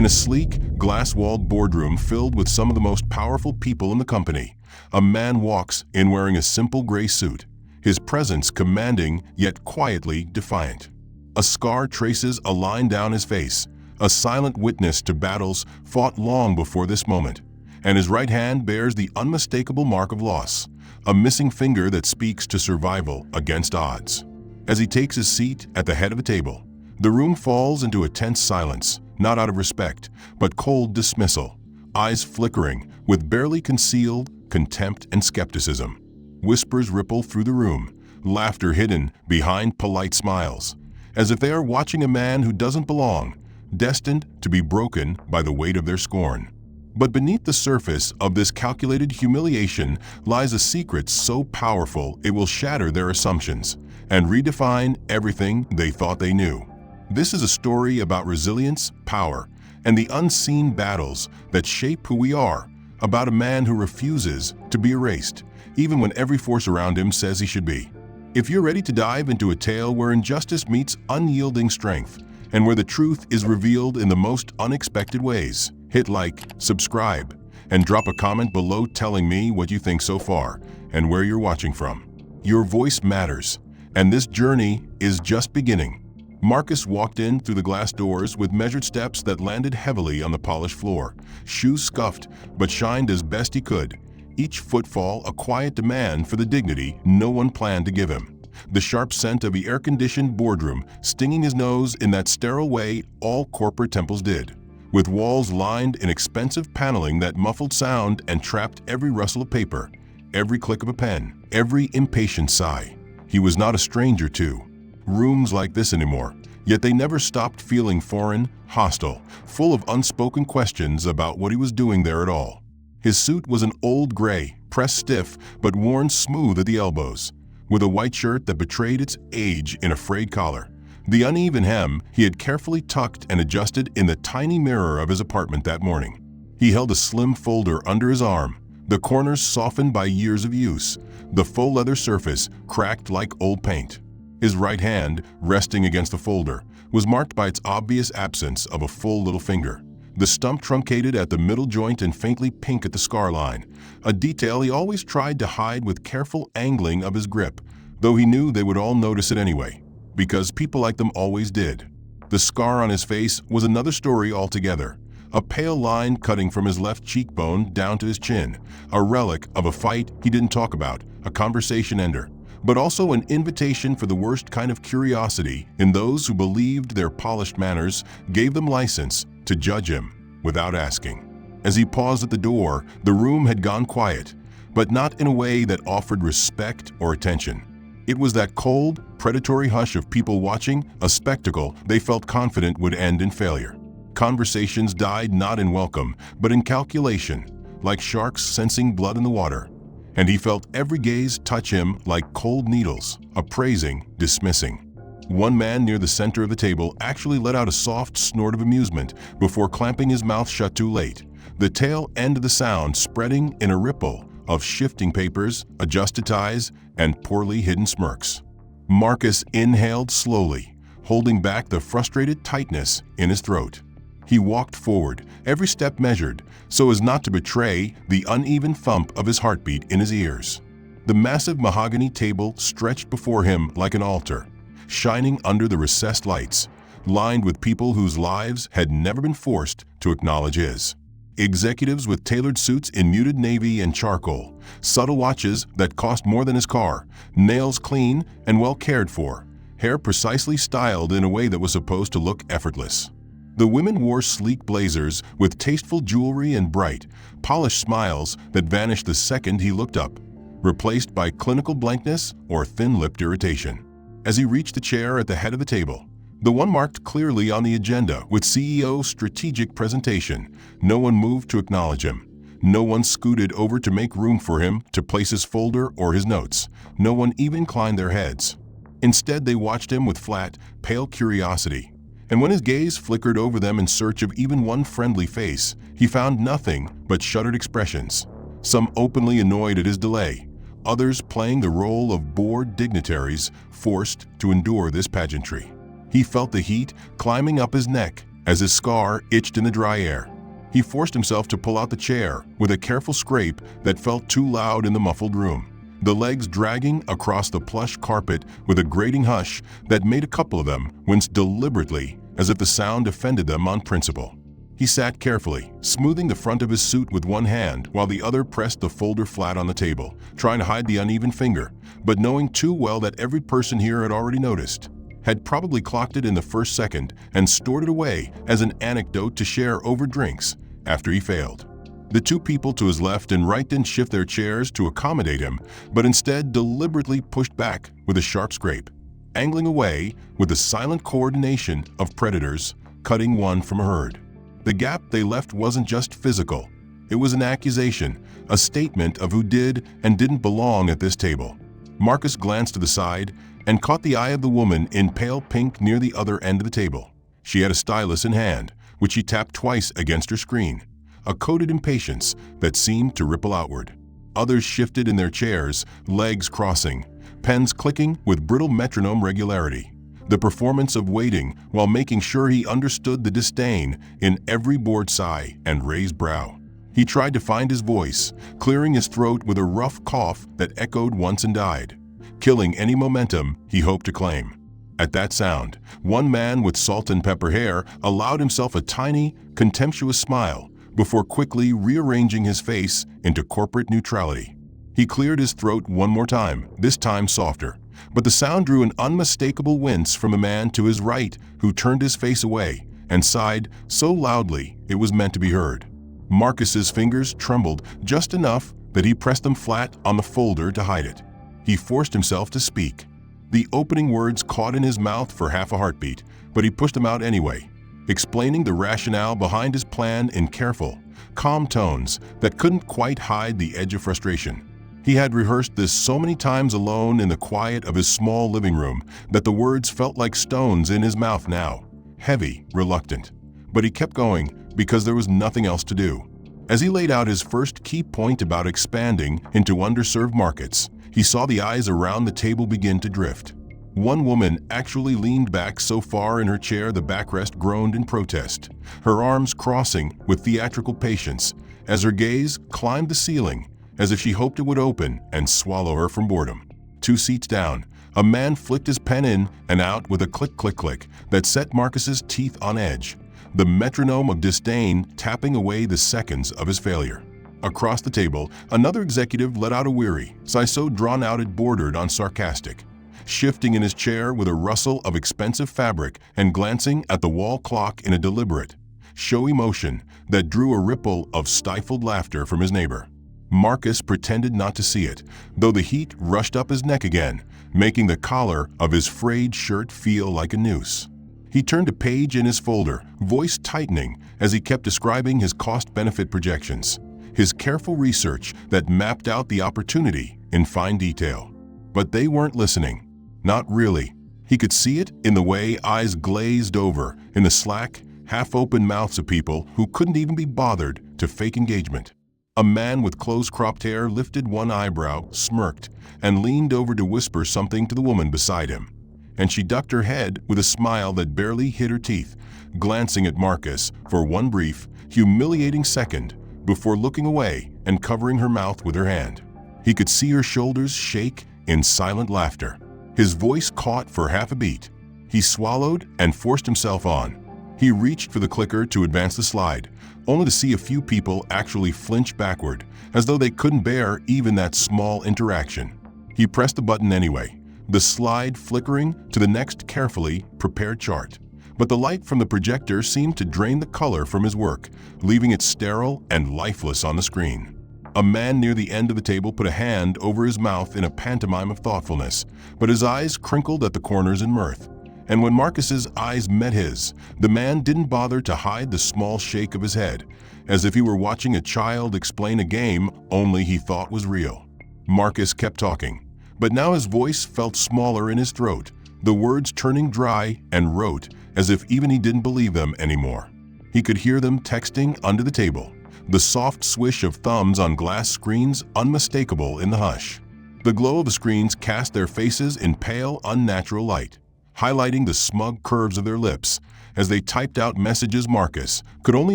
In a sleek, glass-walled boardroom filled with some of the most powerful people in the company, a man walks in wearing a simple gray suit, his presence commanding yet quietly defiant. A scar traces a line down his face, a silent witness to battles fought long before this moment, and his right hand bears the unmistakable mark of loss, a missing finger that speaks to survival against odds. As he takes his seat at the head of a table, the room falls into a tense silence, not out of respect, but cold dismissal, eyes flickering with barely concealed contempt and skepticism. Whispers ripple through the room, laughter hidden behind polite smiles, as if they are watching a man who doesn't belong, destined to be broken by the weight of their scorn. But beneath the surface of this calculated humiliation lies a secret so powerful it will shatter their assumptions and redefine everything they thought they knew. This is a story about resilience, power, and the unseen battles that shape who we are, about a man who refuses to be erased, even when every force around him says he should be. If you're ready to dive into a tale where injustice meets unyielding strength, and where the truth is revealed in the most unexpected ways, hit like, subscribe, and drop a comment below telling me what you think so far and where you're watching from. Your voice matters, and this journey is just beginning. Marcus walked in through the glass doors with measured steps that landed heavily on the polished floor, shoes scuffed but shined as best he could, each footfall a quiet demand for the dignity no one planned to give him. The sharp scent of the air-conditioned boardroom stinging his nose in that sterile way all corporate temples did, with walls lined in expensive paneling that muffled sound and trapped every rustle of paper, every click of a pen, every impatient sigh. He was not a stranger to rooms like this anymore, yet they never stopped feeling foreign, hostile, full of unspoken questions about what he was doing there at all. His suit was an old gray, pressed stiff but worn smooth at the elbows, with a white shirt that betrayed its age in a frayed collar. The uneven hem he had carefully tucked and adjusted in the tiny mirror of his apartment that morning. He held a slim folder under his arm, the corners softened by years of use, the faux leather surface cracked like old paint. His right hand, resting against the folder, was marked by its obvious absence of a full little finger, the stump truncated at the middle joint and faintly pink at the scar line, a detail he always tried to hide with careful angling of his grip, though he knew they would all notice it anyway, because people like them always did. The scar on his face was another story altogether, a pale line cutting from his left cheekbone down to his chin, a relic of a fight he didn't talk about, a conversation ender, but also an invitation for the worst kind of curiosity in those who believed their polished manners gave them license to judge him without asking. As he paused at the door, the room had gone quiet, but not in a way that offered respect or attention. It was that cold, predatory hush of people watching a spectacle they felt confident would end in failure. Conversations died not in welcome, but in calculation, like sharks sensing blood in the water. And he felt every gaze touch him like cold needles, appraising, dismissing. One man near the center of the table actually let out a soft snort of amusement before clamping his mouth shut too late, the tail end of the sound spreading in a ripple of shifting papers, adjusted ties, and poorly hidden smirks. Marcus inhaled slowly, holding back the frustrated tightness in his throat. He walked forward, every step measured, so as not to betray the uneven thump of his heartbeat in his ears. The massive mahogany table stretched before him like an altar, shining under the recessed lights, lined with people whose lives had never been forced to acknowledge his. Executives with tailored suits in muted navy and charcoal, subtle watches that cost more than his car, nails clean and well cared for, hair precisely styled in a way that was supposed to look effortless. The women wore sleek blazers with tasteful jewelry and bright, polished smiles that vanished the second he looked up, replaced by clinical blankness or thin-lipped irritation. As he reached the chair at the head of the table, the one marked clearly on the agenda with CEO strategic presentation, no one moved to acknowledge him. No one scooted over to make room for him to place his folder or his notes. No one even inclined their heads. Instead, they watched him with flat, pale curiosity. And when his gaze flickered over them in search of even one friendly face, he found nothing but shuttered expressions, some openly annoyed at his delay, others playing the role of bored dignitaries forced to endure this pageantry. He felt the heat climbing up his neck as his scar itched in the dry air. He forced himself to pull out the chair with a careful scrape that felt too loud in the muffled room, the legs dragging across the plush carpet with a grating hush that made a couple of them wince deliberately as if the sound offended them on principle. He sat carefully, smoothing the front of his suit with one hand while the other pressed the folder flat on the table, trying to hide the uneven finger, but knowing too well that every person here had already noticed, had probably clocked it in the first second and stored it away as an anecdote to share over drinks after he failed. The two people to his left and right didn't shift their chairs to accommodate him, but instead deliberately pushed back with a sharp scrape, angling away with the silent coordination of predators cutting one from a herd. The gap they left wasn't just physical. It was an accusation, a statement of who did and didn't belong at this table. Marcus glanced to the side and caught the eye of the woman in pale pink near the other end of the table. She had a stylus in hand, which she tapped twice against her screen, a coded impatience that seemed to ripple outward. Others shifted in their chairs, legs crossing, pens clicking with brittle metronome regularity. The performance of waiting while making sure he understood the disdain in every bored sigh and raised brow. He tried to find his voice, clearing his throat with a rough cough that echoed once and died, killing any momentum he hoped to claim. At that sound, one man with salt and pepper hair allowed himself a tiny, contemptuous smile before quickly rearranging his face into corporate neutrality. He cleared his throat one more time, this time softer, but the sound drew an unmistakable wince from a man to his right who turned his face away and sighed so loudly it was meant to be heard. Marcus's fingers trembled just enough that he pressed them flat on the folder to hide it. He forced himself to speak. The opening words caught in his mouth for half a heartbeat, but he pushed them out anyway, explaining the rationale behind his plan in careful, calm tones that couldn't quite hide the edge of frustration. He had rehearsed this so many times alone in the quiet of his small living room that the words felt like stones in his mouth now, heavy, reluctant. But he kept going because there was nothing else to do. As he laid out his first key point about expanding into underserved markets, he saw the eyes around the table begin to drift. One woman actually leaned back so far in her chair the backrest groaned in protest, her arms crossing with theatrical patience as her gaze climbed the ceiling as if she hoped it would open and swallow her from boredom. 2 seats down, a man flicked his pen in and out with a click, click, click that set Marcus's teeth on edge, the metronome of disdain tapping away the seconds of his failure. Across the table, another executive let out a weary sigh so drawn out it bordered on sarcastic, shifting in his chair with a rustle of expensive fabric and glancing at the wall clock in a deliberate, showy motion that drew a ripple of stifled laughter from his neighbor. Marcus pretended not to see it, though the heat rushed up his neck again, making the collar of his frayed shirt feel like a noose. He turned a page in his folder, voice tightening as he kept describing his cost-benefit projections, his careful research that mapped out the opportunity in fine detail. But they weren't listening. Not really. He could see it in the way eyes glazed over in the slack, half-open mouths of people who couldn't even be bothered to fake engagement. A man with close-cropped hair lifted one eyebrow, smirked, and leaned over to whisper something to the woman beside him. And she ducked her head with a smile that barely hid her teeth, glancing at Marcus for one brief, humiliating second before looking away and covering her mouth with her hand. He could see her shoulders shake in silent laughter. His voice caught for half a beat. He swallowed and forced himself on. He reached for the clicker to advance the slide, only to see a few people actually flinch backward, as though they couldn't bear even that small interaction. He pressed the button anyway, the slide flickering to the next carefully prepared chart. But the light from the projector seemed to drain the color from his work, leaving it sterile and lifeless on the screen. A man near the end of the table put a hand over his mouth in a pantomime of thoughtfulness, but his eyes crinkled at the corners in mirth. And when Marcus's eyes met his, the man didn't bother to hide the small shake of his head, as if he were watching a child explain a game only he thought was real. Marcus kept talking, but now his voice felt smaller in his throat, the words turning dry and rote as if even he didn't believe them anymore. He could hear them texting under the table, the soft swish of thumbs on glass screens unmistakable in the hush. The glow of the screens cast their faces in pale, unnatural light. highlighting the smug curves of their lips as they typed out messages Marcus could only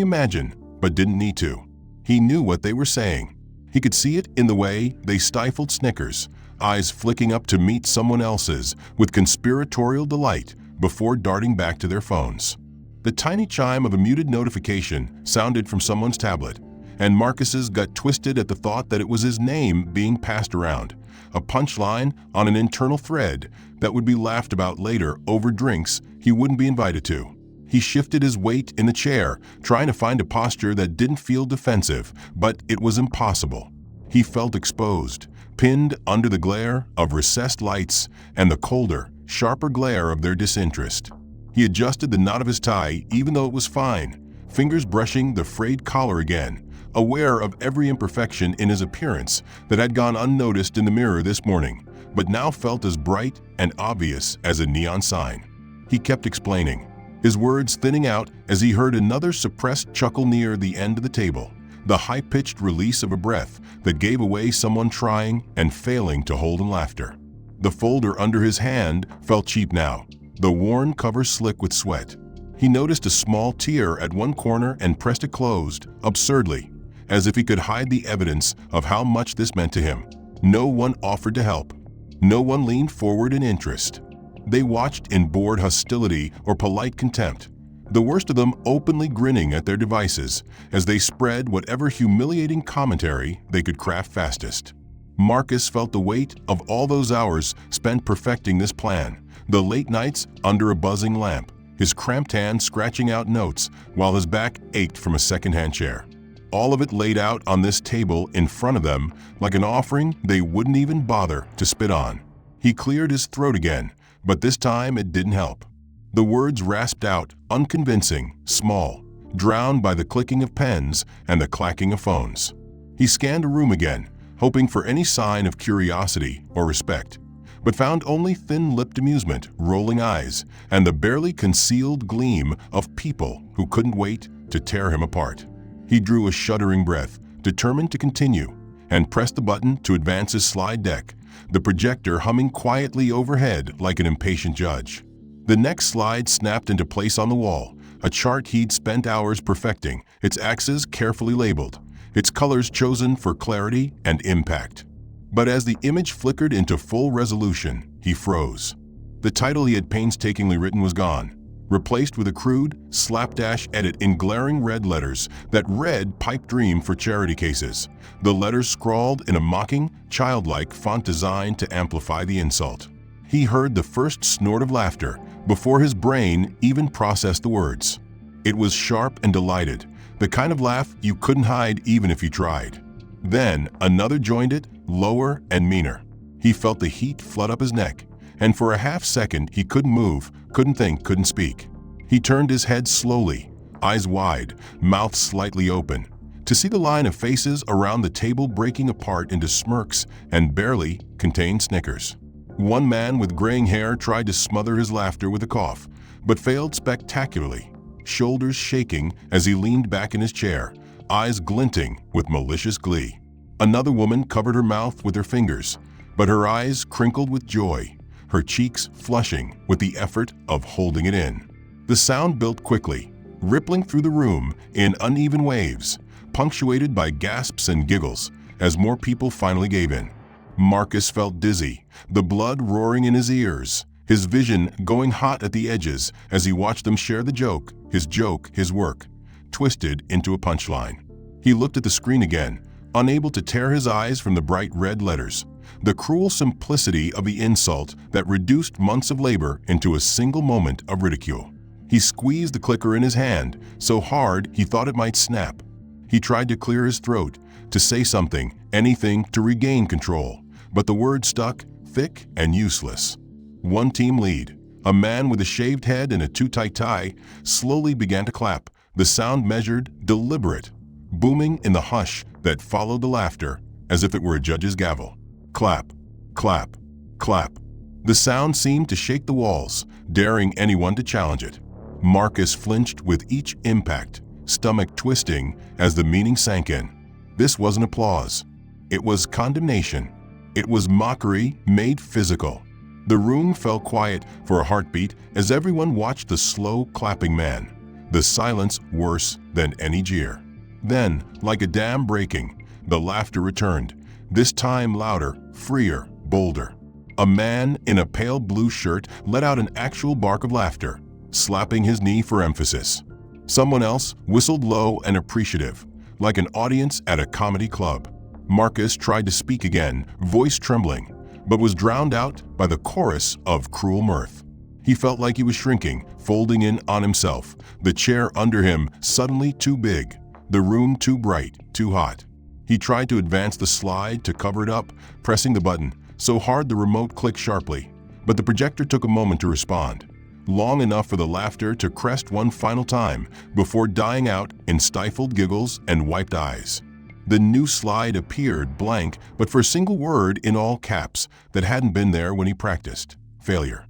imagine but didn't need to. He knew what they were saying. He could see it in the way they stifled snickers, eyes flicking up to meet someone else's with conspiratorial delight before darting back to their phones. The tiny chime of a muted notification sounded from someone's tablet, and Marcus's gut twisted at the thought that it was his name being passed around, a punchline on an internal thread that would be laughed about later over drinks he wouldn't be invited to. He shifted his weight in the chair, trying to find a posture that didn't feel defensive, but it was impossible. He felt exposed, pinned under the glare of recessed lights and the colder, sharper glare of their disinterest. He adjusted the knot of his tie even though it was fine, fingers brushing the frayed collar again, aware of every imperfection in his appearance that had gone unnoticed in the mirror this morning, but now felt as bright and obvious as a neon sign. He kept explaining, his words thinning out as he heard another suppressed chuckle near the end of the table, the high-pitched release of a breath that gave away someone trying and failing to hold in laughter. The folder under his hand felt cheap now, the worn cover slick with sweat. He noticed a small tear at one corner and pressed it closed, absurdly, as if he could hide the evidence of how much this meant to him. No one offered to help. No one leaned forward in interest. They watched in bored hostility or polite contempt, the worst of them openly grinning at their devices as they spread whatever humiliating commentary they could craft fastest. Marcus felt the weight of all those hours spent perfecting this plan, the late nights under a buzzing lamp, his cramped hand scratching out notes while his back ached from a second-hand chair. All of it laid out on this table in front of them like an offering they wouldn't even bother to spit on. He cleared his throat again, but this time it didn't help. The words rasped out, unconvincing, small, drowned by the clicking of pens and the clacking of phones. He scanned the room again, hoping for any sign of curiosity or respect, but found only thin-lipped amusement, rolling eyes, and the barely concealed gleam of people who couldn't wait to tear him apart. He drew a shuddering breath, determined to continue, and pressed the button to advance his slide deck, the projector humming quietly overhead like an impatient judge. The next slide snapped into place on the wall, a chart he'd spent hours perfecting, its axes carefully labeled, its colors chosen for clarity and impact. But as the image flickered into full resolution, he froze. The title he had painstakingly written was gone, replaced with a crude, slapdash edit in glaring red letters that read Pipe Dream for charity cases, the letters scrawled in a mocking, childlike font designed to amplify the insult. He heard the first snort of laughter before his brain even processed the words. It was sharp and delighted, the kind of laugh you couldn't hide even if you tried. Then another joined it, lower and meaner. He felt the heat flood up his neck, and for a half second he couldn't move, couldn't think, couldn't speak. He turned his head slowly, eyes wide, mouth slightly open, to see the line of faces around the table breaking apart into smirks and barely contained snickers. One man with graying hair tried to smother his laughter with a cough, but failed spectacularly, shoulders shaking as he leaned back in his chair, eyes glinting with malicious glee. Another woman covered her mouth with her fingers, but her eyes crinkled with joy, her cheeks flushing with the effort of holding it in. The sound built quickly, rippling through the room in uneven waves, punctuated by gasps and giggles as more people finally gave in. Marcus felt dizzy, the blood roaring in his ears, his vision going hot at the edges as he watched them share the joke, his work, twisted into a punchline. He looked at the screen again, unable to tear his eyes from the bright red letters, the cruel simplicity of the insult that reduced months of labor into a single moment of ridicule. He squeezed the clicker in his hand so hard he thought it might snap. He tried to clear his throat, to say something, anything to regain control, but the words stuck, thick and useless. One team lead, a man with a shaved head and a too-tight tie, slowly began to clap, the sound measured, deliberate, booming in the hush that followed the laughter as if it were a judge's gavel. Clap, clap, clap. The sound seemed to shake the walls, daring anyone to challenge it. Marcus flinched with each impact, stomach twisting as the meaning sank in. This wasn't applause. It was condemnation. It was mockery made physical. The room fell quiet for a heartbeat as everyone watched the slow, clapping man, the silence worse than any jeer. Then, like a dam breaking, the laughter returned, this time louder, freer, bolder. A man in a pale blue shirt let out an actual bark of laughter, slapping his knee for emphasis. Someone else whistled low and appreciative, like an audience at a comedy club. Marcus tried to speak again, voice trembling, but was drowned out by the chorus of cruel mirth. He felt like he was shrinking, folding in on himself, the chair under him suddenly too big, the room too bright, too hot. He tried to advance the slide to cover it up, pressing the button so hard the remote clicked sharply, but the projector took a moment to respond, long enough for the laughter to crest one final time before dying out in stifled giggles and wiped eyes. The new slide appeared blank, but for a single word in all caps that hadn't been there when he practiced: failure.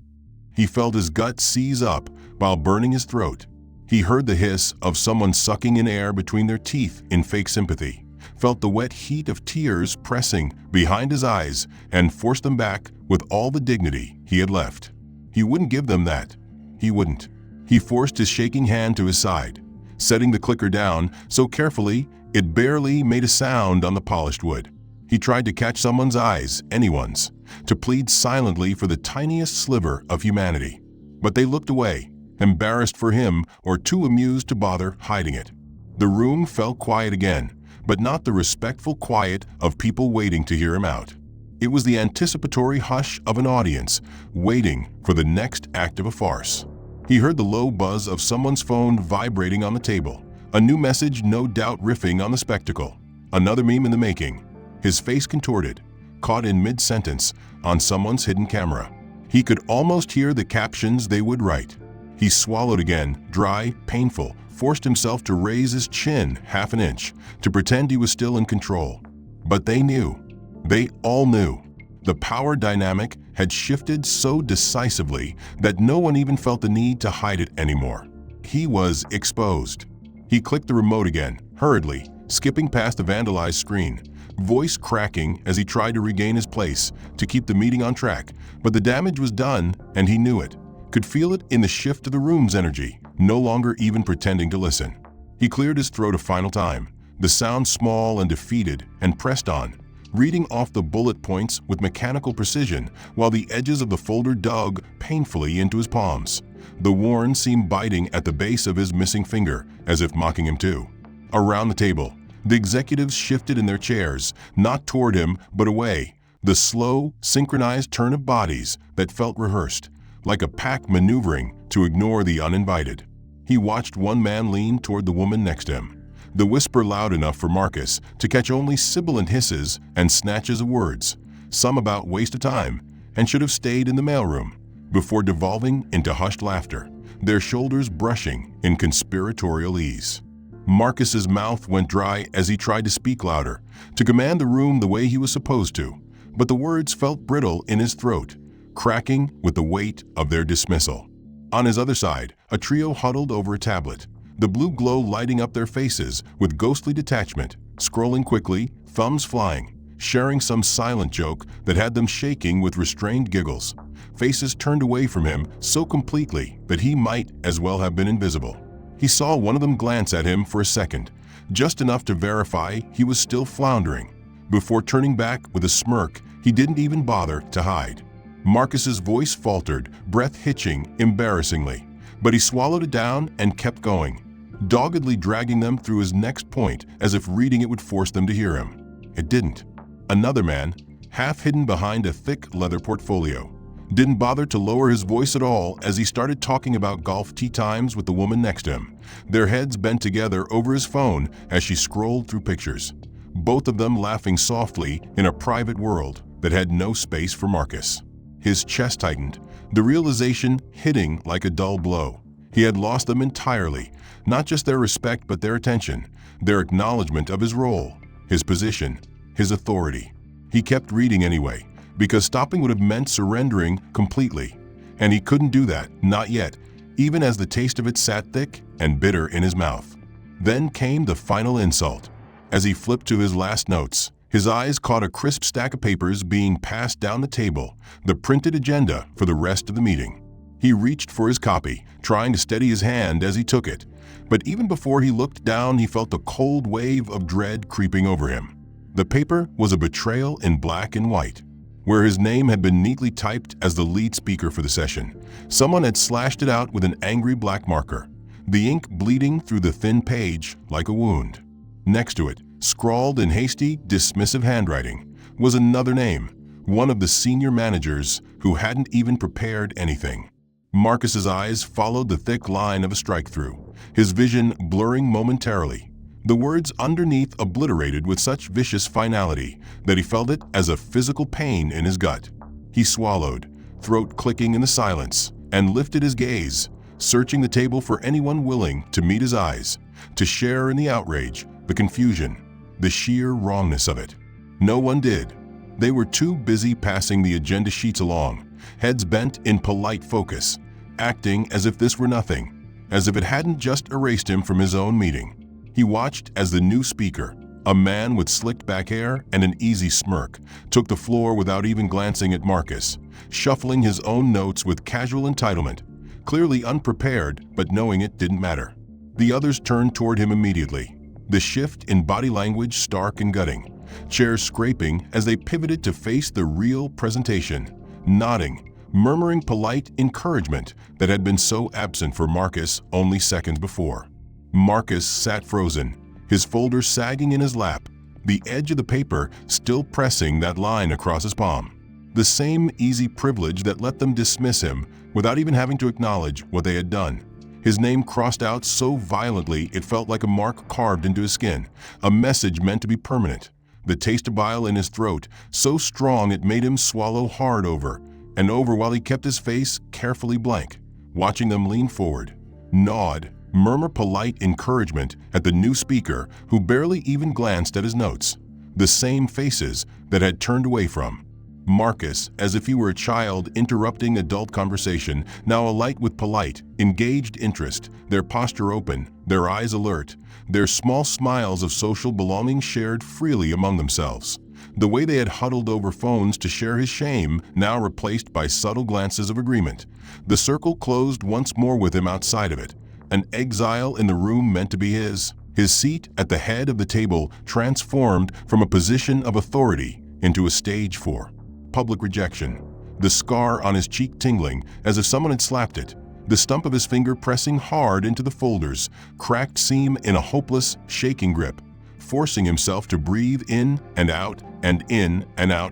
He felt his gut seize up while burning his throat. He heard the hiss of someone sucking in air between their teeth in fake sympathy, felt the wet heat of tears pressing behind his eyes, and forced them back with all the dignity he had left. He wouldn't give them that. He wouldn't. He forced his shaking hand to his side, setting the clicker down so carefully it barely made a sound on the polished wood. He tried to catch someone's eyes, anyone's, to plead silently for the tiniest sliver of humanity. But they looked away, embarrassed for him or too amused to bother hiding it. The room fell quiet again, but not the respectful quiet of people waiting to hear him out. It was the anticipatory hush of an audience waiting for the next act of a farce. He heard the low buzz of someone's phone vibrating on the table, a new message no doubt riffing on the spectacle, another meme in the making. His face contorted, caught in mid-sentence on someone's hidden camera. He could almost hear the captions they would write. He swallowed again, dry, painful, forced himself to raise his chin half an inch to pretend he was still in control. But they knew. They all knew. The power dynamic had shifted so decisively that no one even felt the need to hide it anymore. He was exposed. He clicked the remote again, hurriedly, skipping past the vandalized screen, voice cracking as he tried to regain his place to keep the meeting on track. But the damage was done, and he knew it, could feel it in the shift of the room's energy, no longer even pretending to listen. He cleared his throat a final time, the sound small and defeated, and pressed on, reading off the bullet points with mechanical precision while the edges of the folder dug painfully into his palms. The worn seam biting at the base of his missing finger, as if mocking him too. Around the table, the executives shifted in their chairs, not toward him, but away, the slow, synchronized turn of bodies that felt rehearsed, like a pack maneuvering to ignore the uninvited. He watched one man lean toward the woman next to him, the whisper loud enough for Marcus to catch only sibilant hisses and snatches of words, some about waste of time and should have stayed in the mailroom, before devolving into hushed laughter, their shoulders brushing in conspiratorial ease. Marcus's mouth went dry as he tried to speak louder, to command the room the way he was supposed to, but the words felt brittle in his throat, cracking with the weight of their dismissal. On his other side, a trio huddled over a tablet, the blue glow lighting up their faces with ghostly detachment, scrolling quickly, thumbs flying, sharing some silent joke that had them shaking with restrained giggles. Faces turned away from him so completely that he might as well have been invisible. He saw one of them glance at him for a second, just enough to verify he was still floundering, before turning back with a smirk he didn't even bother to hide. Marcus's voice faltered, breath hitching embarrassingly, but he swallowed it down and kept going, doggedly dragging them through his next point as if reading it would force them to hear him. It didn't. Another man, half hidden behind a thick leather portfolio, didn't bother to lower his voice at all as he started talking about golf tee times with the woman next to him, their heads bent together over his phone as she scrolled through pictures, both of them laughing softly in a private world that had no space for Marcus. His chest tightened, the realization hitting like a dull blow. He had lost them entirely, not just their respect but their attention, their acknowledgement of his role, his position, his authority. He kept reading anyway, because stopping would have meant surrendering completely, and he couldn't do that, not yet, even as the taste of it sat thick and bitter in his mouth. Then came the final insult. As he flipped to his last notes, His eyes caught a crisp stack of papers being passed down the table, the printed agenda for the rest of the meeting. He reached for his copy, trying to steady his hand as he took it. But even before he looked down, he felt a cold wave of dread creeping over him. The paper was a betrayal in black and white. Where his name had been neatly typed as the lead speaker for the session, someone had slashed it out with an angry black marker, the ink bleeding through the thin page like a wound. Next to it, scrawled in hasty, dismissive handwriting, was another name, one of the senior managers who hadn't even prepared anything. Marcus's eyes followed the thick line of a strike-through, his vision blurring momentarily, the words underneath obliterated with such vicious finality that he felt it as a physical pain in his gut. He swallowed, throat clicking in the silence, and lifted his gaze, searching the table for anyone willing to meet his eyes, to share in the outrage, the confusion, the sheer wrongness of it. No one did. They were too busy passing the agenda sheets along, heads bent in polite focus, acting as if this were nothing, as if it hadn't just erased him from his own meeting. He watched as the new speaker, a man with slicked back hair and an easy smirk, took the floor without even glancing at Marcus, shuffling his own notes with casual entitlement, clearly unprepared but knowing it didn't matter. The others turned toward him immediately, the shift in body language stark and gutting, chairs scraping as they pivoted to face the real presentation, nodding, murmuring polite encouragement that had been so absent for Marcus only seconds before. Marcus sat frozen, his folder sagging in his lap, the edge of the paper still pressing that line across his palm. The same easy privilege that let them dismiss him without even having to acknowledge what they had done. His name crossed out so violently it felt like a mark carved into his skin, a message meant to be permanent. The taste of bile in his throat, so strong it made him swallow hard over and over while he kept his face carefully blank, watching them lean forward, nod, murmur polite encouragement at the new speaker who barely even glanced at his notes. The same faces that had turned away from. Marcus, as if he were a child interrupting adult conversation, now alight with polite, engaged interest, their posture open, their eyes alert, their small smiles of social belonging shared freely among themselves. The way they had huddled over phones to share his shame now replaced by subtle glances of agreement. The circle closed once more with him outside of it, an exile in the room meant to be his. His seat at the head of the table transformed from a position of authority into a stage for public rejection, the scar on his cheek tingling as if someone had slapped it, the stump of his finger pressing hard into the folders, cracked seam in a hopeless, shaking grip, forcing himself to breathe in and out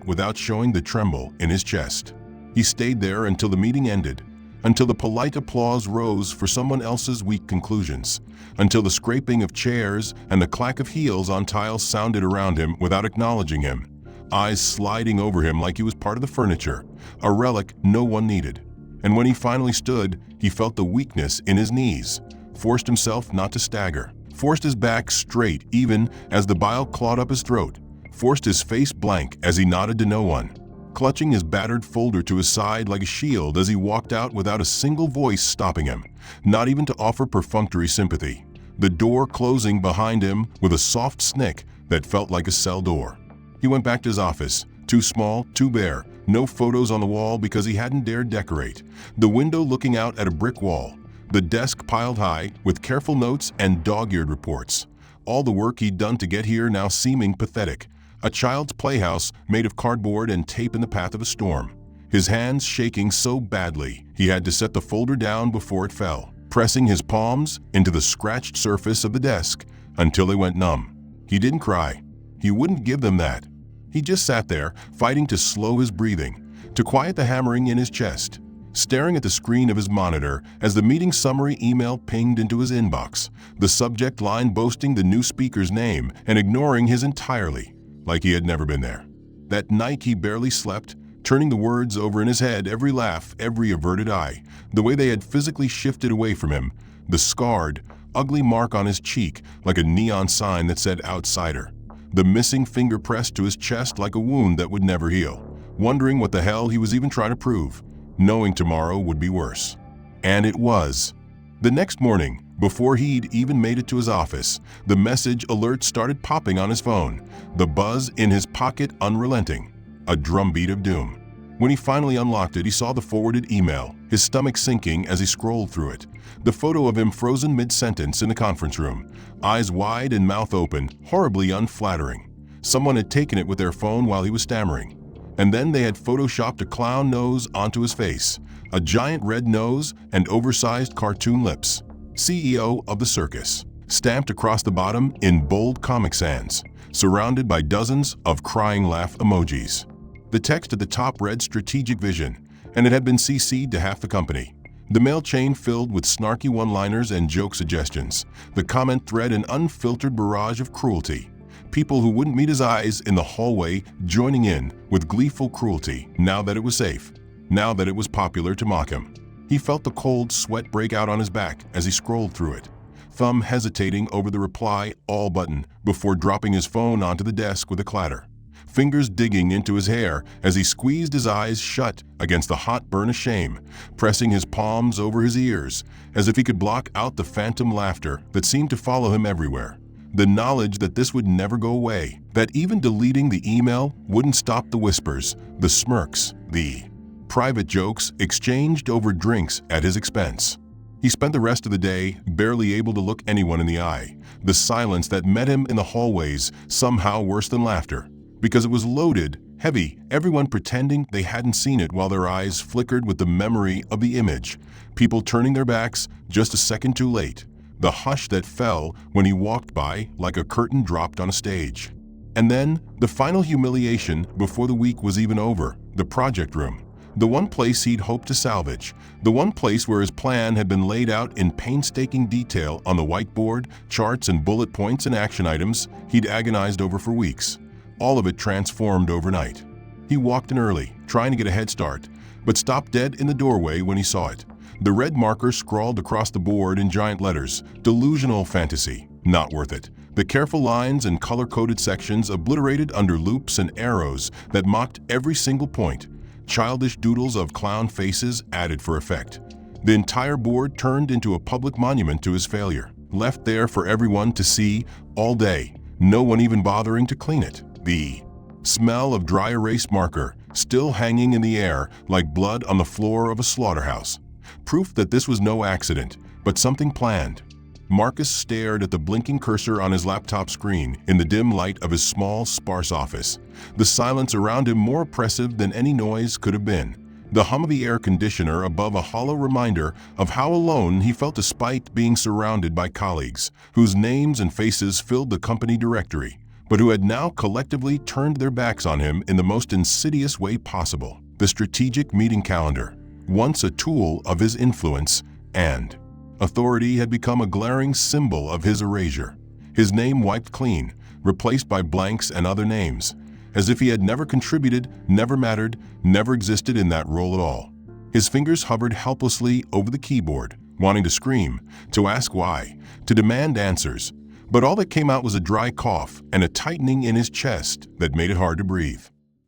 without showing the tremble in his chest. He stayed there until the meeting ended, until the polite applause rose for someone else's weak conclusions, until the scraping of chairs and the clack of heels on tiles sounded around him without acknowledging him, eyes sliding over him like he was part of the furniture, a relic no one needed. And when he finally stood, he felt the weakness in his knees, forced himself not to stagger, forced his back straight even as the bile clawed up his throat, forced his face blank as he nodded to no one, clutching his battered folder to his side like a shield as he walked out without a single voice stopping him, not even to offer perfunctory sympathy, the door closing behind him with a soft snick that felt like a cell door. He went back to his office, too small, too bare, no photos on the wall because he hadn't dared decorate, the window looking out at a brick wall, the desk piled high with careful notes and dog-eared reports, all the work he'd done to get here now seeming pathetic, a child's playhouse made of cardboard and tape in the path of a storm. His hands shaking so badly he had to set the folder down before it fell, pressing his palms into the scratched surface of the desk until they went numb. He didn't cry. He wouldn't give them that. He just sat there, fighting to slow his breathing, to quiet the hammering in his chest, staring at the screen of his monitor as the meeting summary email pinged into his inbox, the subject line boasting the new speaker's name and ignoring his entirely, like he had never been there. That night he barely slept, turning the words over in his head, every laugh, every averted eye, the way they had physically shifted away from him, the scarred, ugly mark on his cheek like a neon sign that said outsider, the missing finger pressed to his chest like a wound that would never heal, wondering what the hell he was even trying to prove, knowing tomorrow would be worse. And it was. The next morning, before he'd even made it to his office, the message alert started popping on his phone. the buzz in his pocket unrelenting, a drumbeat of doom. When he finally unlocked it, he saw the forwarded email, his stomach sinking as he scrolled through it. The photo of him frozen mid-sentence in the conference room, eyes wide and mouth open, horribly unflattering. Someone had taken it with their phone while he was stammering. And then they had photoshopped a clown nose onto his face, a giant red nose and oversized cartoon lips. CEO of the circus, stamped across the bottom in bold Comic Sans, surrounded by dozens of crying laugh emojis. The text at the top read strategic vision, and it had been CC'd to half the company. The mail chain filled with snarky one-liners and joke suggestions. The comment thread an unfiltered barrage of cruelty. People who wouldn't meet his eyes in the hallway joining in with gleeful cruelty now that it was safe, now that it was popular to mock him. He felt the cold sweat break out on his back as he scrolled through it, thumb hesitating over the reply all button before dropping his phone onto the desk with a clatter. Fingers digging into his hair as he squeezed his eyes shut against the hot burn of shame, pressing his palms over his ears as if he could block out the phantom laughter that seemed to follow him everywhere. The knowledge that this would never go away, that even deleting the email wouldn't stop the whispers, the smirks, the private jokes exchanged over drinks at his expense. He spent the rest of the day barely able to look anyone in the eye, the silence that met him in the hallways somehow worse than laughter. Because it was loaded, heavy, everyone pretending they hadn't seen it while their eyes flickered with the memory of the image, people turning their backs just a second too late, the hush that fell when he walked by like a curtain dropped on a stage. And then, the final humiliation before the week was even over, the project room. The one place he'd hoped to salvage, the one place where his plan had been laid out in painstaking detail on the whiteboard, charts and bullet points and action items he'd agonized over for weeks. All of it transformed overnight. He walked in early, trying to get a head start, but stopped dead in the doorway when he saw it. The red marker scrawled across the board in giant letters, delusional fantasy, not worth it. The careful lines and color-coded sections obliterated under loops and arrows that mocked every single point. Childish doodles of clown faces added for effect. The entire board turned into a public monument to his failure, left there for everyone to see all day, no one even bothering to clean it. The smell of dry erase marker still hanging in the air like blood on the floor of a slaughterhouse. Proof that this was no accident, but something planned. Marcus stared at the blinking cursor on his laptop screen in the dim light of his small, sparse office. The silence around him more oppressive than any noise could have been. The hum of the air conditioner above a hollow reminder of how alone he felt despite being surrounded by colleagues, whose names and faces filled the company directory, but who had now collectively turned their backs on him in the most insidious way possible. The strategic meeting calendar, once a tool of his influence and authority, had become a glaring symbol of his erasure. His name wiped clean, replaced by blanks and other names, as if he had never contributed, never mattered, never existed in that role at all. His fingers hovered helplessly over the keyboard, wanting to scream, to ask why, to demand answers. But all that came out was a dry cough and a tightening in his chest that made it hard to breathe.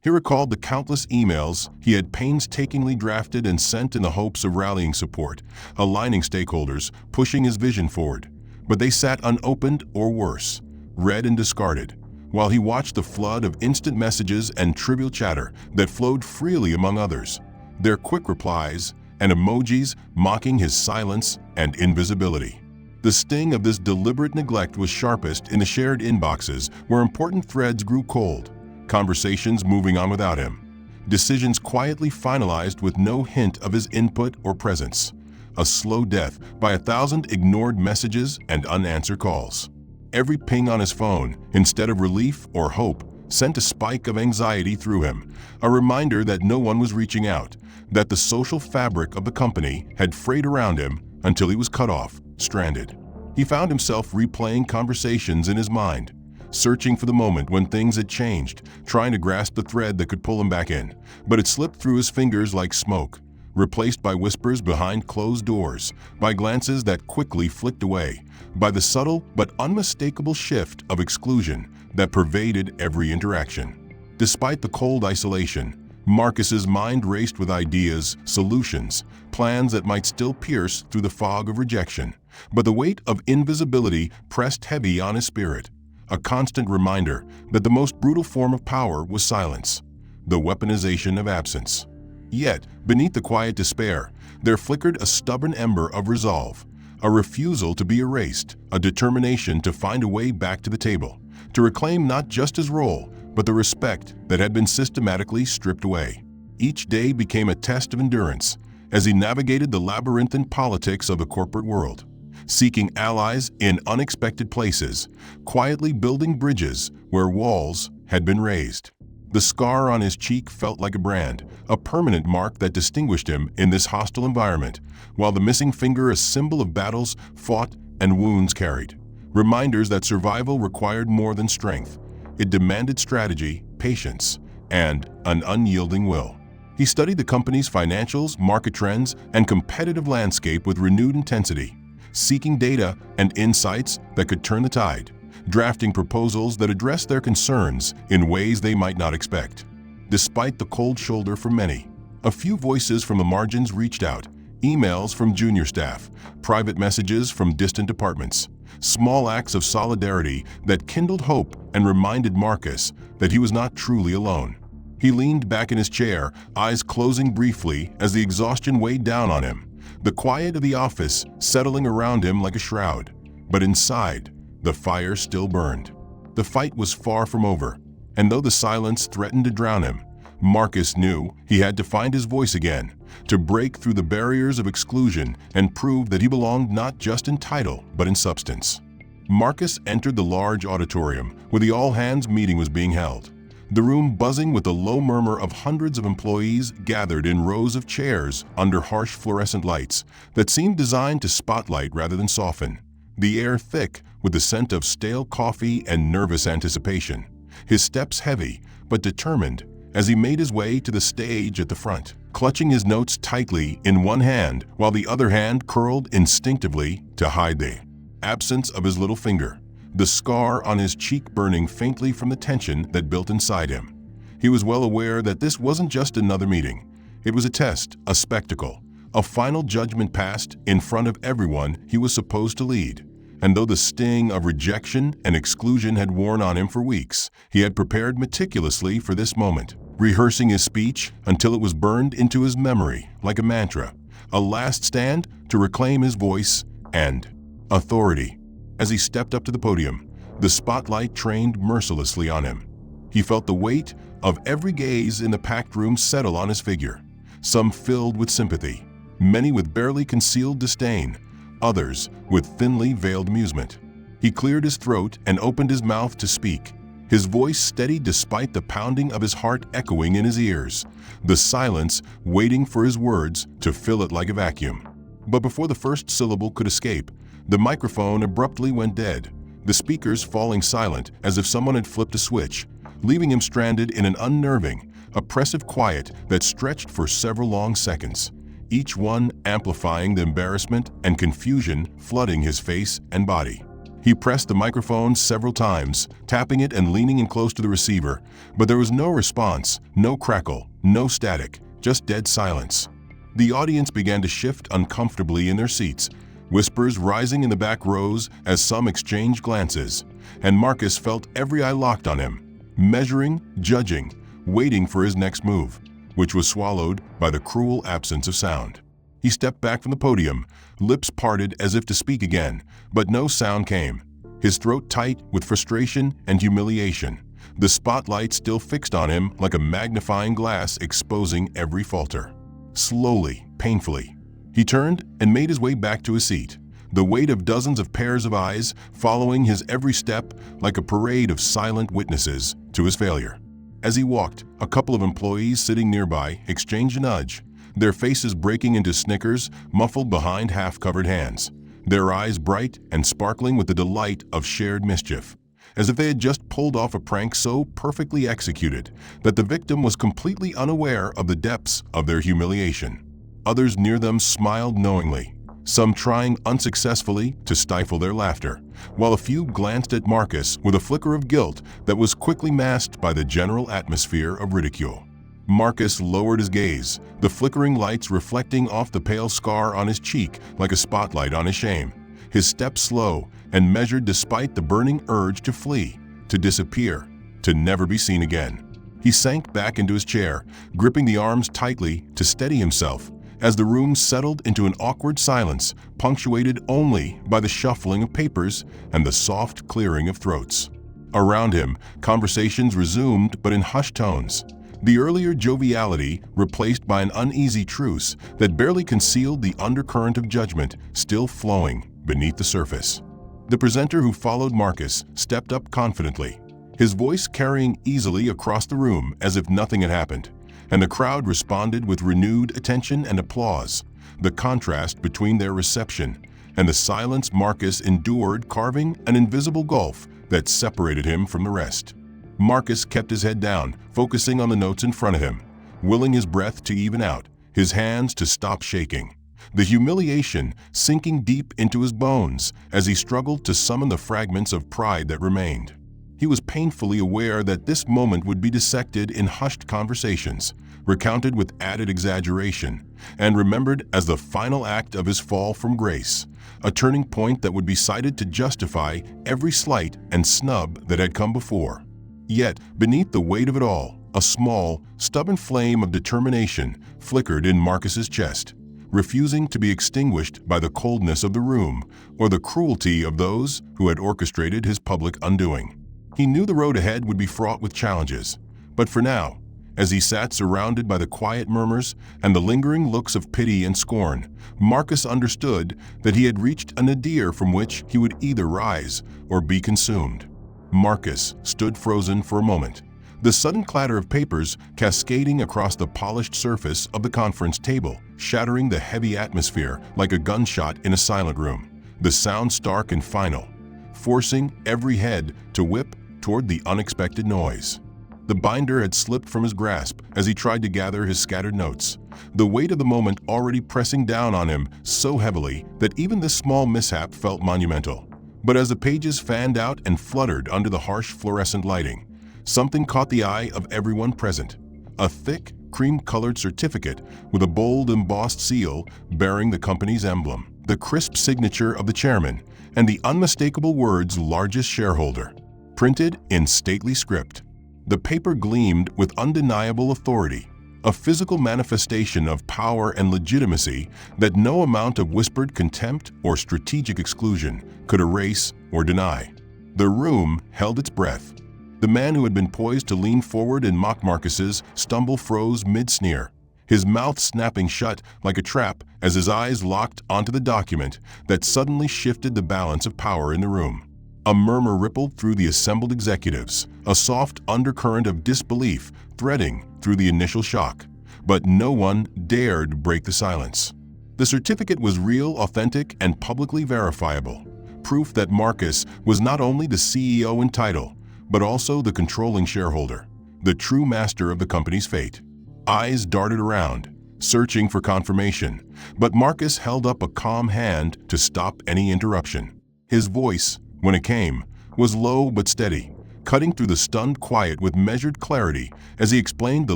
He recalled the countless emails he had painstakingly drafted and sent in the hopes of rallying support, aligning stakeholders, pushing his vision forward. But they sat unopened or worse, read and discarded, while he watched the flood of instant messages and trivial chatter that flowed freely among others, their quick replies and emojis mocking his silence and invisibility. The sting of this deliberate neglect was sharpest in the shared inboxes where important threads grew cold, conversations moving on without him, decisions quietly finalized with no hint of his input or presence, a slow death by 1,000 ignored messages and unanswered calls. Every ping on his phone, instead of relief or hope, sent a spike of anxiety through him, a reminder that no one was reaching out, that the social fabric of the company had frayed around him until he was cut off, stranded. He found himself replaying conversations in his mind, searching for the moment when things had changed, trying to grasp the thread that could pull him back in, but it slipped through his fingers like smoke, replaced by whispers behind closed doors, by glances that quickly flicked away, by the subtle but unmistakable shift of exclusion that pervaded every interaction. Despite the cold isolation, Marcus's mind raced with ideas, solutions, plans that might still pierce through the fog of rejection, but the weight of invisibility pressed heavy on his spirit. a constant reminder that the most brutal form of power was silence, the weaponization of absence. Yet, beneath the quiet despair, there flickered a stubborn ember of resolve, a refusal to be erased, a determination to find a way back to the table, to reclaim not just his role, but the respect that had been systematically stripped away. Each day became a test of endurance as he navigated the labyrinthine politics of the corporate world, seeking allies in unexpected places, quietly building bridges where walls had been raised. The scar on his cheek felt like a brand, a permanent mark that distinguished him in this hostile environment, while the missing finger a symbol of battles fought and wounds carried. Reminders that survival required more than strength. It demanded strategy, patience, and an unyielding will. He studied the company's financials, market trends, and competitive landscape with renewed intensity, seeking data and insights that could turn the tide, drafting proposals that addressed their concerns in ways they might not expect. Despite the cold shoulder from many, a few voices from the margins reached out, emails from junior staff, private messages from distant departments, small acts of solidarity that kindled hope and reminded Marcus that he was not truly alone. He leaned back in his chair, eyes closing briefly as the exhaustion weighed down on him, the quiet of the office settling around him like a shroud. But inside, the fire still burned. The fight was far from over, and though the silence threatened to drown him, Marcus knew he had to find his voice again, to break through the barriers of exclusion and prove that he belonged not just in title, but in substance. Marcus entered the large auditorium where the all-hands meeting was being held, the room buzzing with the low murmur of hundreds of employees gathered in rows of chairs under harsh fluorescent lights that seemed designed to spotlight rather than soften, the air thick with the scent of stale coffee and nervous anticipation, his steps heavy but determined as he made his way to the stage at the front, clutching his notes tightly in one hand while the other hand curled instinctively to hide the absence of his little finger, the scar on his cheek burning faintly from the tension that built inside him. He was well aware that this wasn't just another meeting. It was a test, a spectacle, a final judgment passed in front of everyone he was supposed to lead. And though the sting of rejection and exclusion had worn on him for weeks, he had prepared meticulously for this moment, rehearsing his speech until it was burned into his memory like a mantra, a last stand to reclaim his voice and authority. As he stepped up to the podium, the spotlight trained mercilessly on him. He felt the weight of every gaze in the packed room settle on his figure, some filled with sympathy, many with barely concealed disdain, others with thinly veiled amusement. He cleared his throat and opened his mouth to speak, his voice steady despite the pounding of his heart echoing in his ears, the silence waiting for his words to fill it like a vacuum. But before the first syllable could escape, the microphone abruptly went dead, the speakers falling silent as if someone had flipped a switch, leaving him stranded in an unnerving, oppressive quiet that stretched for several long seconds, each one amplifying the embarrassment and confusion flooding his face and body. He pressed the microphone several times, tapping it and leaning in close to the receiver, but there was no response, no crackle, no static, just dead silence. The audience began to shift uncomfortably in their seats, whispers rising in the back rows as some exchanged glances, and Marcus felt every eye locked on him, measuring, judging, waiting for his next move, which was swallowed by the cruel absence of sound. He stepped back from the podium, lips parted as if to speak again, but no sound came, his throat tight with frustration and humiliation, the spotlight still fixed on him like a magnifying glass exposing every falter. Slowly, painfully, he turned and made his way back to his seat, the weight of dozens of pairs of eyes following his every step like a parade of silent witnesses to his failure. As he walked, a couple of employees sitting nearby exchanged a nudge, their faces breaking into snickers muffled behind half-covered hands, their eyes bright and sparkling with the delight of shared mischief, as if they had just pulled off a prank so perfectly executed that the victim was completely unaware of the depths of their humiliation. Others near them smiled knowingly, some trying unsuccessfully to stifle their laughter, while a few glanced at Marcus with a flicker of guilt that was quickly masked by the general atmosphere of ridicule. Marcus lowered his gaze, the flickering lights reflecting off the pale scar on his cheek like a spotlight on his shame. his step slow and measured despite the burning urge to flee, to disappear, to never be seen again. He sank back into his chair, gripping the arms tightly to steady himself, as the room settled into an awkward silence, punctuated only by the shuffling of papers and the soft clearing of throats. Around him, conversations resumed but in hushed tones, the earlier joviality replaced by an uneasy truce that barely concealed the undercurrent of judgment still flowing beneath the surface. The presenter who followed Marcus stepped up confidently, his voice carrying easily across the room as if nothing had happened, and the crowd responded with renewed attention and applause. The contrast between their reception and the silence Marcus endured carving an invisible gulf that separated him from the rest. Marcus kept his head down, focusing on the notes in front of him, willing his breath to even out, his hands to stop shaking, the humiliation sinking deep into his bones as he struggled to summon the fragments of pride that remained. He was painfully aware that this moment would be dissected in hushed conversations, recounted with added exaggeration, and remembered as the final act of his fall from grace, a turning point that would be cited to justify every slight and snub that had come before. Yet, beneath the weight of it all, a small, stubborn flame of determination flickered in Marcus's chest, refusing to be extinguished by the coldness of the room or the cruelty of those who had orchestrated his public undoing. He knew the road ahead would be fraught with challenges, but for now, as he sat surrounded by the quiet murmurs and the lingering looks of pity and scorn, Marcus understood that he had reached a nadir from which he would either rise or be consumed. Marcus stood frozen for a moment, the sudden clatter of papers cascading across the polished surface of the conference table, shattering the heavy atmosphere like a gunshot in a silent room, the sound stark and final, forcing every head to whip toward the unexpected noise. The binder had slipped from his grasp as he tried to gather his scattered notes, the weight of the moment already pressing down on him so heavily that even this small mishap felt monumental. But as the pages fanned out and fluttered under the harsh fluorescent lighting, something caught the eye of everyone present. A thick, cream-colored certificate with a bold embossed seal bearing the company's emblem, the crisp signature of the chairman, and the unmistakable words "largest shareholder," printed in stately script. The paper gleamed with undeniable authority, a physical manifestation of power and legitimacy that no amount of whispered contempt or strategic exclusion could erase or deny. The room held its breath. The man who had been poised to lean forward and mock Marcus's stumble froze mid-sneer, his mouth snapping shut like a trap as his eyes locked onto the document that suddenly shifted the balance of power in the room. A murmur rippled through the assembled executives, a soft undercurrent of disbelief threading through the initial shock, but no one dared break the silence. The certificate was real, authentic, and publicly verifiable, proof that Marcus was not only the CEO in title, but also the controlling shareholder, the true master of the company's fate. Eyes darted around, searching for confirmation, but Marcus held up a calm hand to stop any interruption. His voice, when it came, was low but steady, cutting through the stunned quiet with measured clarity as he explained the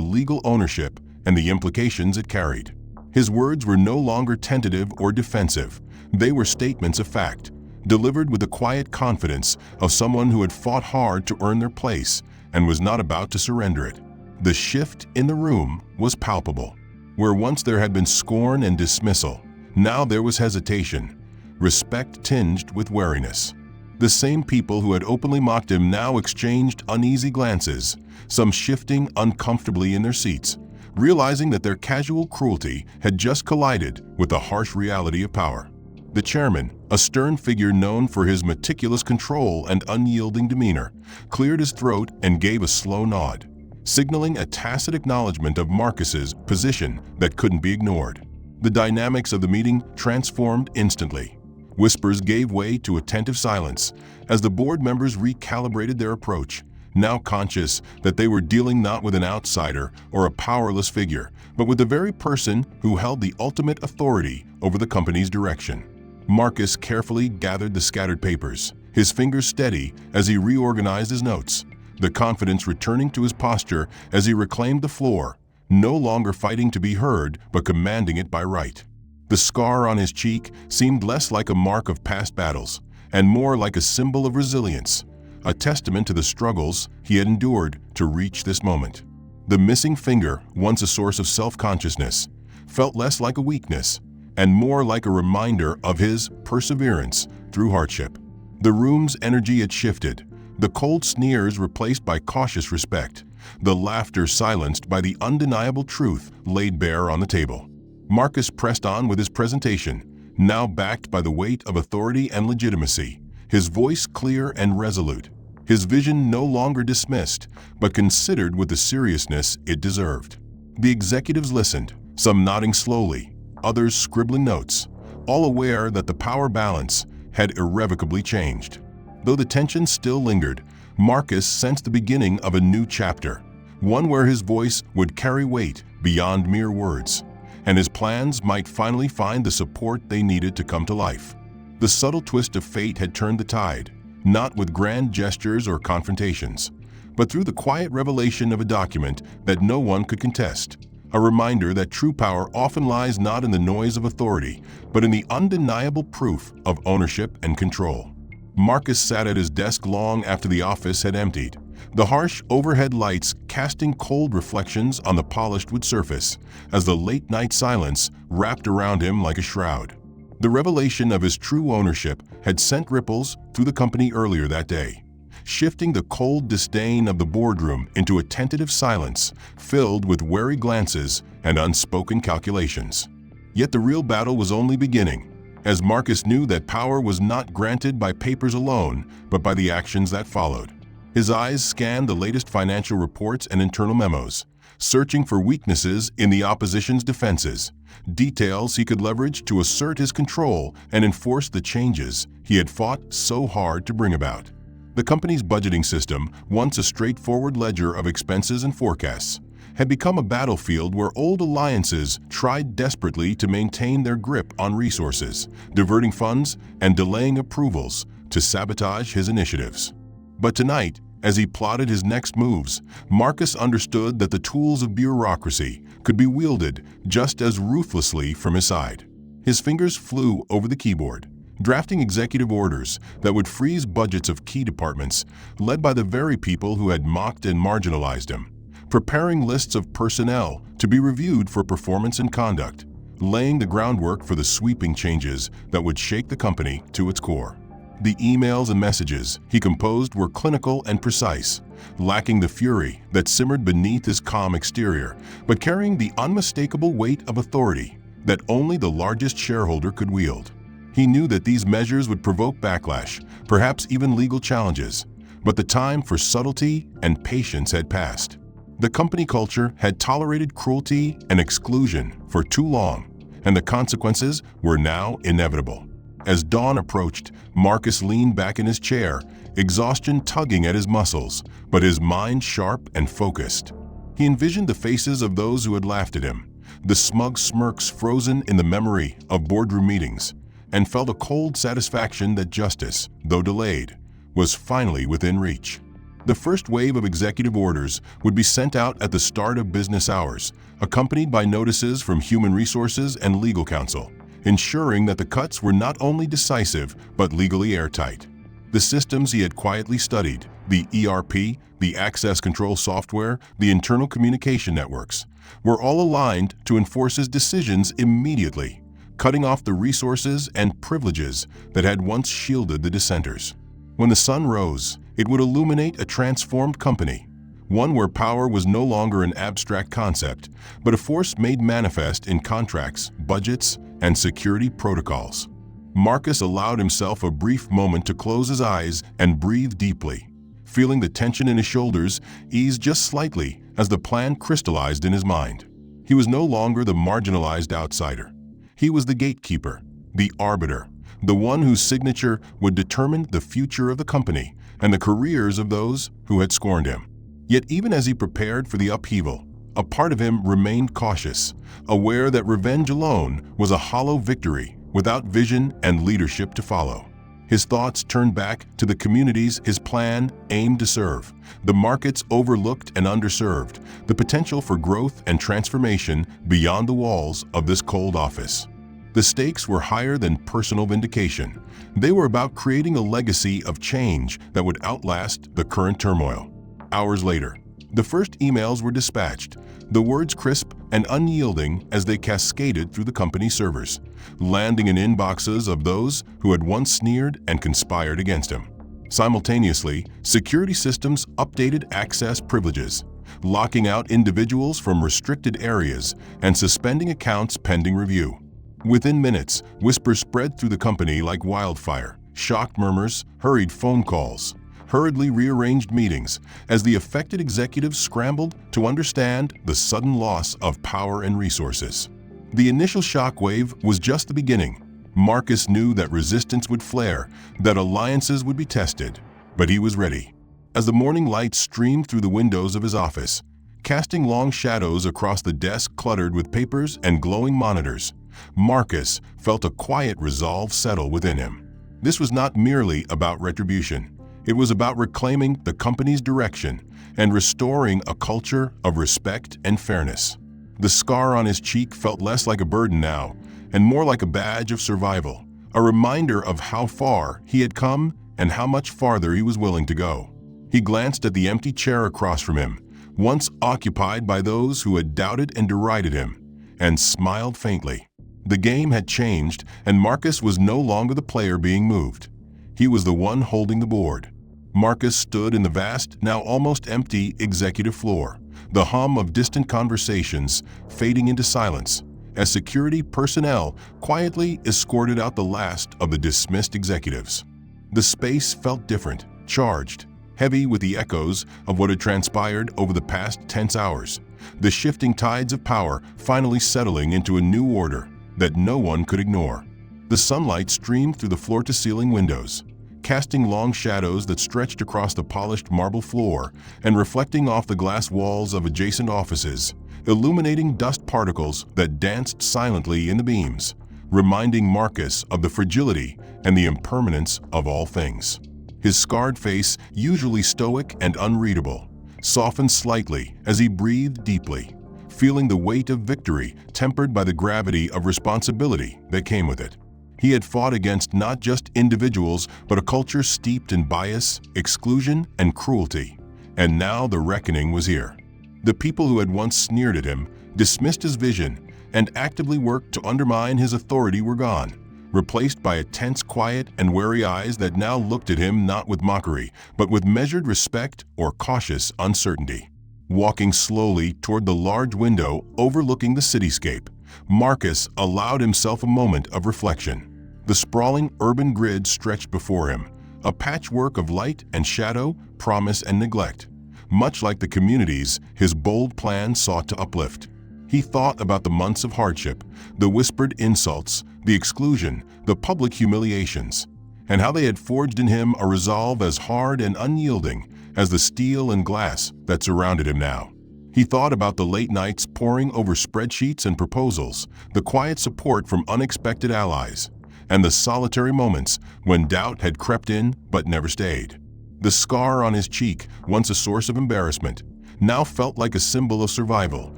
legal ownership and the implications it carried. His words were no longer tentative or defensive. They were statements of fact, delivered with the quiet confidence of someone who had fought hard to earn their place and was not about to surrender it. The shift in the room was palpable. Where once there had been scorn and dismissal, now there was hesitation, respect tinged with wariness. The same people who had openly mocked him now exchanged uneasy glances, some shifting uncomfortably in their seats, realizing that their casual cruelty had just collided with the harsh reality of power. The chairman, a stern figure known for his meticulous control and unyielding demeanor, cleared his throat and gave a slow nod, signaling a tacit acknowledgement of Marcus's position that couldn't be ignored. The dynamics of the meeting transformed instantly. Whispers gave way to attentive silence as the board members recalibrated their approach, now conscious that they were dealing not with an outsider or a powerless figure, but with the very person who held the ultimate authority over the company's direction. Marcus carefully gathered the scattered papers, his fingers steady as he reorganized his notes, the confidence returning to his posture as he reclaimed the floor, no longer fighting to be heard but commanding it by right. The scar on his cheek seemed less like a mark of past battles and more like a symbol of resilience, a testament to the struggles he had endured to reach this moment. The missing finger, once a source of self-consciousness, felt less like a weakness and more like a reminder of his perseverance through hardship. The room's energy had shifted, the cold sneers replaced by cautious respect, the laughter silenced by the undeniable truth laid bare on the table. Marcus pressed on with his presentation, now backed by the weight of authority and legitimacy, his voice clear and resolute, his vision no longer dismissed, but considered with the seriousness it deserved. The executives listened, some nodding slowly, others scribbling notes, all aware that the power balance had irrevocably changed. Though the tension still lingered, Marcus sensed the beginning of a new chapter, one where his voice would carry weight beyond mere words, and his plans might finally find the support they needed to come to life. The subtle twist of fate had turned the tide, not with grand gestures or confrontations, but through the quiet revelation of a document that no one could contest, a reminder that true power often lies not in the noise of authority, but in the undeniable proof of ownership and control. Marcus sat at his desk long after the office had emptied, the harsh overhead lights casting cold reflections on the polished wood surface as the late-night silence wrapped around him like a shroud. The revelation of his true ownership had sent ripples through the company earlier that day, shifting the cold disdain of the boardroom into a tentative silence filled with wary glances and unspoken calculations. Yet the real battle was only beginning, as Marcus knew that power was not granted by papers alone, but by the actions that followed. His eyes scanned the latest financial reports and internal memos, searching for weaknesses in the opposition's defenses, details he could leverage to assert his control and enforce the changes he had fought so hard to bring about. The company's budgeting system, once a straightforward ledger of expenses and forecasts, had become a battlefield where old alliances tried desperately to maintain their grip on resources, diverting funds and delaying approvals to sabotage his initiatives. But tonight, as he plotted his next moves, Marcus understood that the tools of bureaucracy could be wielded just as ruthlessly from his side. His fingers flew over the keyboard, drafting executive orders that would freeze budgets of key departments led by the very people who had mocked and marginalized him, preparing lists of personnel to be reviewed for performance and conduct, laying the groundwork for the sweeping changes that would shake the company to its core. The emails and messages he composed were clinical and precise, lacking the fury that simmered beneath his calm exterior, but carrying the unmistakable weight of authority that only the largest shareholder could wield. He knew that these measures would provoke backlash, perhaps even legal challenges, but the time for subtlety and patience had passed. The company culture had tolerated cruelty and exclusion for too long, and the consequences were now inevitable. As dawn approached, Marcus leaned back in his chair, exhaustion tugging at his muscles, but his mind sharp and focused. He envisioned the faces of those who had laughed at him, the smug smirks frozen in the memory of boardroom meetings, and felt a cold satisfaction that justice, though delayed, was finally within reach. The first wave of executive orders would be sent out at the start of business hours, accompanied by notices from Human Resources and Legal Counsel, ensuring that the cuts were not only decisive but legally airtight. The systems he had quietly studied, the ERP, the access control software, the internal communication networks, were all aligned to enforce his decisions immediately, cutting off the resources and privileges that had once shielded the dissenters. When the sun rose, it would illuminate a transformed company, one where power was no longer an abstract concept, but a force made manifest in contracts, budgets, and security protocols. Marcus allowed himself a brief moment to close his eyes and breathe deeply, feeling the tension in his shoulders ease just slightly as the plan crystallized in his mind. He was no longer the marginalized outsider. He was the gatekeeper, the arbiter, the one whose signature would determine the future of the company and the careers of those who had scorned him. Yet even as he prepared for the upheaval, a part of him remained cautious, aware that revenge alone was a hollow victory without vision and leadership to follow. His thoughts turned back to the communities his plan aimed to serve, the markets overlooked and underserved, the potential for growth and transformation beyond the walls of this cold office. The stakes were higher than personal vindication. They were about creating a legacy of change that would outlast the current turmoil. Hours later, the first emails were dispatched, the words crisp and unyielding as they cascaded through the company's servers, landing in inboxes of those who had once sneered and conspired against him. Simultaneously, security systems updated access privileges, locking out individuals from restricted areas and suspending accounts pending review. Within minutes, whispers spread through the company like wildfire, shocked murmurs, hurried phone calls, hurriedly rearranged meetings as the affected executives scrambled to understand the sudden loss of power and resources. The initial shockwave was just the beginning. Marcus knew that resistance would flare, that alliances would be tested, but he was ready. As the morning light streamed through the windows of his office, casting long shadows across the desk cluttered with papers and glowing monitors, Marcus felt a quiet resolve settle within him. This was not merely about retribution. It was about reclaiming the company's direction and restoring a culture of respect and fairness. The scar on his cheek felt less like a burden now, and more like a badge of survival, a reminder of how far he had come and how much farther he was willing to go. He glanced at the empty chair across from him, once occupied by those who had doubted and derided him, and smiled faintly. The game had changed, and Marcus was no longer the player being moved. He was the one holding the board. Marcus stood in the vast, now almost empty, executive floor, the hum of distant conversations fading into silence, as security personnel quietly escorted out the last of the dismissed executives. The space felt different, charged, heavy with the echoes of what had transpired over the past tense hours, the shifting tides of power finally settling into a new order that no one could ignore. The sunlight streamed through the floor-to-ceiling windows, casting long shadows that stretched across the polished marble floor and reflecting off the glass walls of adjacent offices, illuminating dust particles that danced silently in the beams, reminding Marcus of the fragility and the impermanence of all things. His scarred face, usually stoic and unreadable, softened slightly as he breathed deeply, feeling the weight of victory tempered by the gravity of responsibility that came with it. He had fought against not just individuals, but a culture steeped in bias, exclusion, and cruelty. And now the reckoning was here. The people who had once sneered at him, dismissed his vision, and actively worked to undermine his authority were gone, replaced by a tense quiet and wary eyes that now looked at him not with mockery, but with measured respect or cautious uncertainty. Walking slowly toward the large window overlooking the cityscape, Marcus allowed himself a moment of reflection. The sprawling urban grid stretched before him, a patchwork of light and shadow, promise and neglect, much like the communities his bold plan sought to uplift. He thought about the months of hardship, the whispered insults, the exclusion, the public humiliations, and how they had forged in him a resolve as hard and unyielding as the steel and glass that surrounded him now. He thought about the late nights poring over spreadsheets and proposals, the quiet support from unexpected allies, and the solitary moments when doubt had crept in but never stayed. The scar on his cheek, once a source of embarrassment, now felt like a symbol of survival,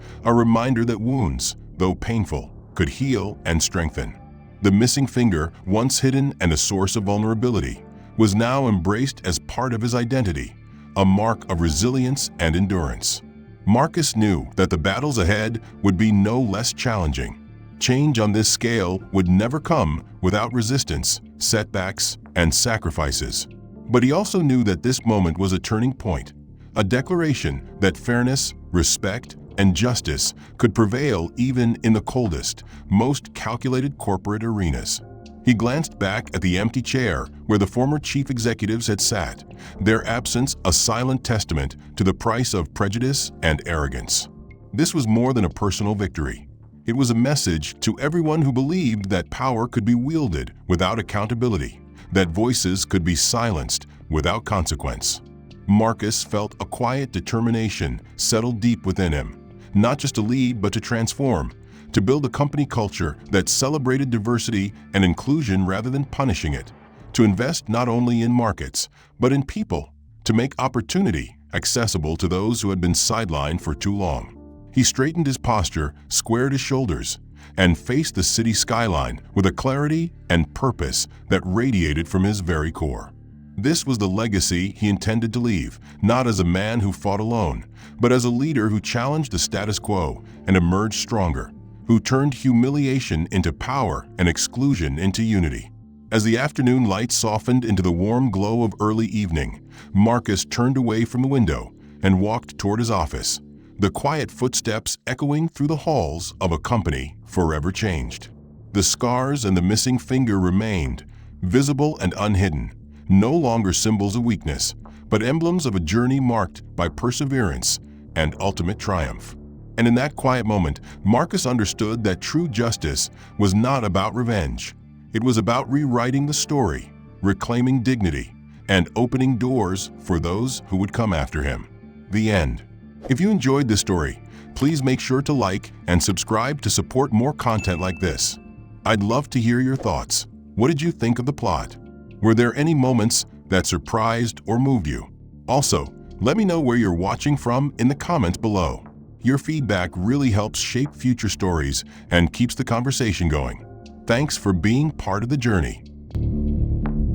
a reminder that wounds, though painful, could heal and strengthen. The missing finger, once hidden and a source of vulnerability, was now embraced as part of his identity, a mark of resilience and endurance. Marcus knew that the battles ahead would be no less challenging. Change on this scale would never come without resistance, setbacks, and sacrifices. But he also knew that this moment was a turning point, a declaration that fairness, respect, and justice could prevail even in the coldest, most calculated corporate arenas. He glanced back at the empty chair where the former chief executives had sat, their absence a silent testament to the price of prejudice and arrogance. This was more than a personal victory. It was a message to everyone who believed that power could be wielded without accountability, that voices could be silenced without consequence. Marcus felt a quiet determination settle deep within him, not just to lead but to transform, to build a company culture that celebrated diversity and inclusion rather than punishing it, to invest not only in markets, but in people, to make opportunity accessible to those who had been sidelined for too long. He straightened his posture, squared his shoulders, and faced the city skyline with a clarity and purpose that radiated from his very core. This was the legacy he intended to leave, not as a man who fought alone, but as a leader who challenged the status quo and emerged stronger, who turned humiliation into power and exclusion into unity. As the afternoon light softened into the warm glow of early evening, Marcus turned away from the window and walked toward his office, the quiet footsteps echoing through the halls of a company forever changed. The scars and the missing finger remained, visible and unhidden, no longer symbols of weakness, but emblems of a journey marked by perseverance and ultimate triumph. And in that quiet moment, Marcus understood that true justice was not about revenge. It was about rewriting the story, reclaiming dignity, and opening doors for those who would come after him. The end. If you enjoyed this story, please make sure to like and subscribe to support more content like this. I'd love to hear your thoughts. What did you think of the plot? Were there any moments that surprised or moved you? Also, let me know where you're watching from in the comments below. Your feedback really helps shape future stories and keeps the conversation going. Thanks for being part of the journey.